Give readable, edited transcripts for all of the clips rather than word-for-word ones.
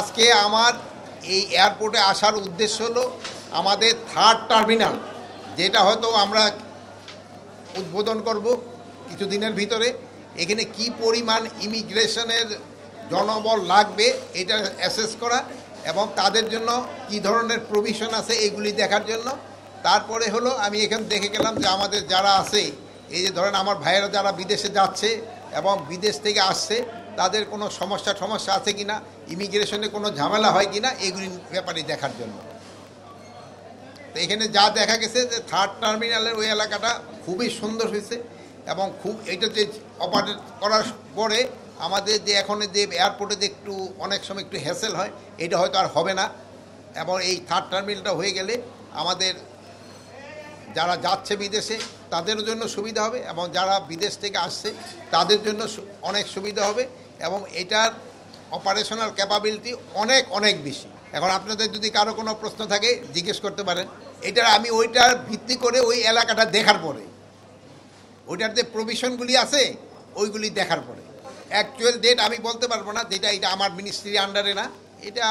আজকে আমার এই এয়ারপোর্টে আসার উদ্দেশ্য হলো আমাদের থার্ড টার্মিনাল, যেটা হয়তো আমরা উদ্বোধন করব কিছুদিনের ভিতরে। এখানে কি পরিমাণ ইমিগ্রেশনের জনবল লাগবে এটা অ্যাসেস করা এবং তাদের জন্য কি ধরনের প্রভিশন আছে এগুলি দেখার জন্য। তারপরে হলো আমি এখানে দেখে গেলাম যে আমাদের যারা আছে, এই যে ধরেন আমার ভাইয়েরা যারা বিদেশে যাচ্ছে এবং বিদেশ থেকে আসছে, তাদের কোনো সমস্যা আছে কিনা, ইমিগ্রেশনে কোনো ঝামেলা হয় কিনা, এগুলির ব্যাপারে দেখার জন্য। তো এখানে যা দেখা গেছে যে থার্ড টার্মিনালের ওই এলাকাটা খুবই সুন্দর হয়েছে এবং খুব এটা যে অপারেট করার পরে আমাদের যে এখন যে এয়ারপোর্টে যে একটু অনেক সময় একটু হ্যাসেল হয়, এটা হয়তো আর হবে না। এবং এই থার্ড টার্মিনালটা হয়ে গেলে আমাদের যারা যাচ্ছে বিদেশে তাদের জন্য সুবিধা হবে এবং যারা বিদেশ থেকে আসছে তাদের জন্য অনেক সুবিধা হবে এবং এটার অপারেশনাল ক্যাপাবিলিটি অনেক অনেক বেশি। এখন আপনাদের যদি কারো কোনো প্রশ্ন থাকে জিজ্ঞেস করতে পারেন। এটার আমি ওইটার ভিত্তি করে ওই এলাকাটা দেখার পরে, ওইটার যে প্রভিশনগুলি আছে ওইগুলি দেখার পরে অ্যাকচুয়াল ডেট আমি বলতে পারবো না, যেটা এটা আমার মিনিস্ট্রির আন্ডারে না, এটা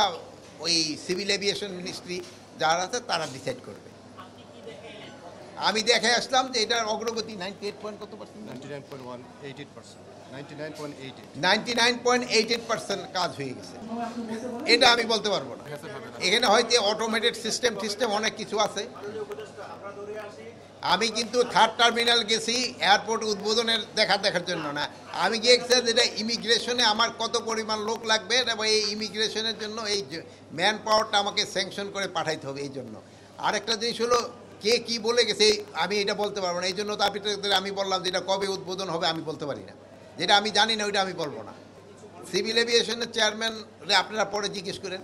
ওই সিভিল এভিয়েশন মিনিস্ট্রি যারা আছে তারা ডিসাইড করবে। আমি দেখে আসলাম যে এটার অগ্রগতি 99.88% কাজ হয়ে গেছে, এটা আমি বলতে পারবো না। এখানে হয়তো অটোমেটেড সিস্টেম অনেক কিছু আছে। আমি কিন্তু থার্ড টার্মিনাল গেছি এয়ারপোর্ট উদ্বোধনের দেখার জন্য না, আমি গিয়েছি যেটা ইমিগ্রেশনে আমার কত পরিমাণ লোক লাগবে এবং এই ইমিগ্রেশনের জন্য এই ম্যান পাওয়ারটা আমাকে স্যাংশন করে পাঠাইতে হবে। এই জন্য আরেকটা জিনিস হলো কে কি বলে গেছে আমি এটা বলতে পারবো না। এই জন্য তো আমি বললাম যে এটা কবে উদ্বোধন হবে আমি বলতে পারি না, যেটা আমি জানি না ওইটা আমি বলবো না। সিভিল এভিয়েশনের চেয়ারম্যান আপনারা পরে জিজ্ঞেস করেন,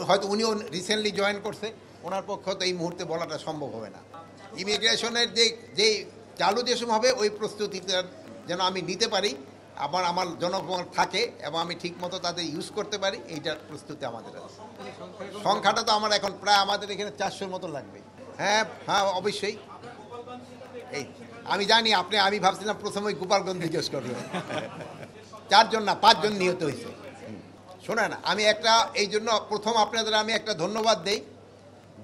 হয়তো উনিও রিসেন্টলি জয়েন করছে, ওনার পক্ষে তো এই মুহূর্তে বলাটা সম্ভব হবে না। ইমিগ্রেশনের যে চালু যে সময় হবে ওই প্রস্তুতিটা যেন আমি নিতে পারি, আমার জনগণ থাকে এবং আমি ঠিকমতো তাদের ইউজ করতে পারি, এইটার প্রস্তুতি আমাদের আছে। সংখ্যাটা তো আমার এখন প্রায় আমাদের এখানে 400-র মতো লাগবে। হ্যাঁ অবশ্যই। এই আমি জানি আমি ভাবছিলাম প্রথমে গোপালগঞ্জ জিজ্ঞেস করবেন। 4 জন না 5 জন নিহত হয়েছে। শোনেন, আমি এই জন্য প্রথম আপনাদের আমি একটা ধন্যবাদ দেই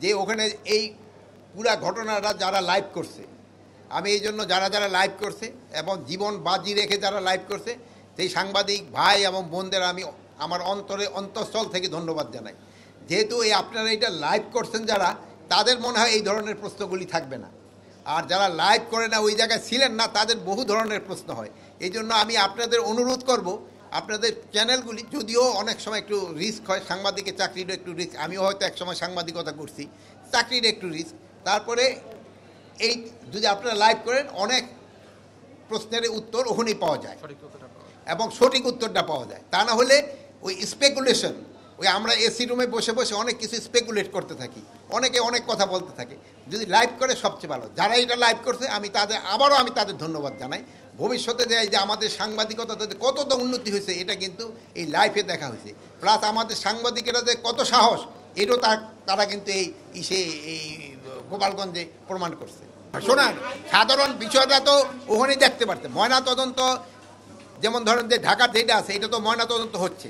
যে ওখানে এই পুরা ঘটনাটা যারা লাইভ করছে, আমি এই জন্য যারা লাইভ করছে এবং জীবন বাজি রেখে যারা লাইভ করছে সেই সাংবাদিক ভাই এবং বোনদের আমি আমার অন্তঃস্থল থেকে ধন্যবাদ জানাই। যেহেতু আপনারা এটা লাইভ করছেন যারা, তাদের মনে হয় এই ধরনের প্রশ্নগুলি থাকবে না, আর যারা লাইভ করে না ওই জায়গায় ছিলেন না তাদের বহু ধরনের প্রশ্ন হয়। এই জন্য আমি আপনাদের অনুরোধ করব, আপনাদের চ্যানেলগুলি যদিও অনেক সময় একটু রিস্ক হয়, সাংবাদিকের চাকরিরও একটু রিস্ক, আমিও হয়তো একসময় সাংবাদিকতা করছি, চাকরির একটু রিস্ক। তারপরে এই যদি আপনারা লাইভ করেন অনেক প্রশ্নের উত্তর ওখানেই পাওয়া যায় এবং সঠিক উত্তরটা পাওয়া যায়। তা না হলে ওই স্পেকুলেশন, আমরা এসি রুমে বসে বসে অনেক কিছু স্পেকুলেট করতে থাকি, অনেকে অনেক কথা বলতে থাকে। যদি লাইভ করে সবচেয়ে ভালো। যারা এটা লাইভ করছে আমি তাদের ধন্যবাদ জানাই। ভবিষ্যতে যে আমাদের সাংবাদিকতা কতটা উন্নতি হয়েছে এটা কিন্তু এই লাইভে দেখা হয়েছে। প্লাস আমাদের সাংবাদিকেরা যে কত সাহস, এটাও তারা কিন্তু এই গোপালগঞ্জে প্রমাণ করছে। শোনান, সাধারণ বিষয়টা তো ওখানেই দেখতে পারতেন। ময়নাতদন্ত যেমন ধরেন যে ঢাকার যেটা আছে এটা তো ময়নাতদন্ত হচ্ছে,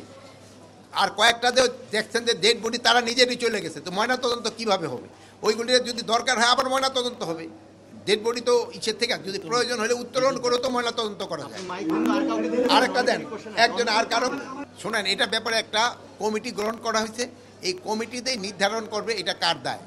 আর কয়েকটা যে দেখছেন যে ডেড বডি তারা নিজেরই চলে গেছে, তো ময়নাতদন্ত কীভাবে হবে? ওইগুলির যদি দরকার হয় আবার ময়নাতদন্ত হবে। ডেড বডি তো ইচ্ছের থেকে যদি প্রয়োজন হলে উত্তোলন করে তো ময়নাতদন্ত করা যায়। আরেকটা দেন একজন আর কারণ শোনেন, এটা ব্যাপারে একটা কমিটি গ্রহণ করা হয়েছে, এই কমিটিতেই নির্ধারণ করবে এটা কার দায়।